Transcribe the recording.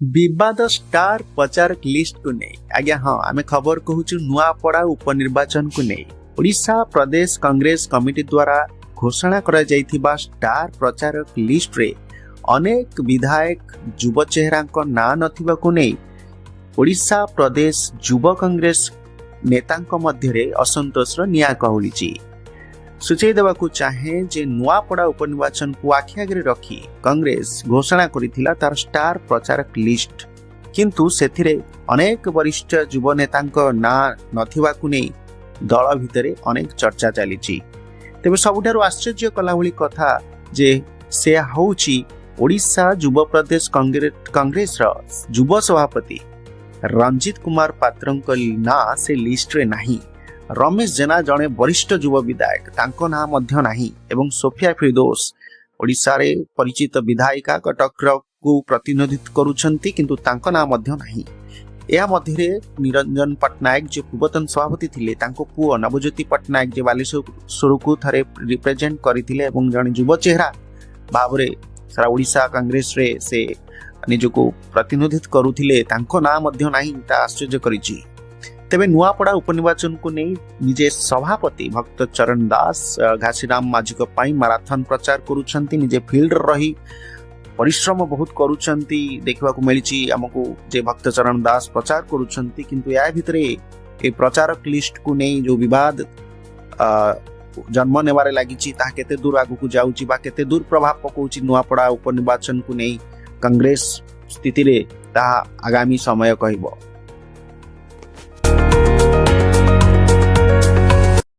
विवाद स्टार प्रचारक लिस्ट को नहीं आज्ञा हाँ आम खबर कहूँ नुआपड़ा उपनिर्वाचन को नहीं ओडिशा प्रदेश कांग्रेस कमिटी द्वारा घोषणा करा जाइथिबा स्टार प्रचारक लिस्ट रे अनेक विधायक युव चेहरा ना नथिबा को नहीं ओडिशा प्रदेश युव कांग्रेस नेतांक मध्य असंतोष निया कहूली सूचई देवाकू चाहे जे नुआपड़ा उपनिर्वाचन को आखि आगे रखी कांग्रेस घोषणा करिथिला तार स्टार प्रचारक लिस्ट किंतु सेथिरे अनेक वरिष्ठ युव नेतांक ना नथिबा को नहीं दल भितरे अनेक चर्चा चली तेबे सबुठारु आश्चर्य कला भली कथा जे से होउची ओडिशा युव प्रदेश कांग्रेस रा युव सभापति रंजित कुमार पात्रंक ना से लिस्ट रे नाही रमेश जेना जड़े वरिष्ठ युव विधायक तांको ना मध्य नाही एवं सोफिया फिरदौस ओडिशा रे परिचित विधायिका कटक को प्रतिनिधित्व करुछंती किंतु तांको ना मध्य नाही या मध्य निरंजन पट्टनायक जो पूर्वतन सभापति थिले तांको पुओ नवज्योति पट्टनायक जे बालेश्वर को थरे रिप्रेजेंट करिथिले एवं जने युव चेहरा भाबरे सारा ओडिशा कांग्रेस रे से निजको प्रतिनिधित्व करुथिले तांको ना मध्य नाही ता आश्चर्य करिछि तेबे नुआपड़ा उपनिर्वाचन को नहीं निजे सभापति भक्त चरण दास घासीराम माझीक पाई माराथन प्रचार करुछंती निजे फील्ड रही परिश्रम बहुत करुछंती देखा मिली आमको जे भक्त चरण दास प्रचार करुछंती किंतु या भितरे ए प्रचारक लिस्ट को नहीं जो विवाद जन्म नेबारे लागिछि ता केते दूर आगु को जाउछि बा केते दूर प्रभाव पकाउछि नुआपड़ा उपनिर्वाचन को नहीं कांग्रेस स्थिति रे ता आगामी समय कहबो।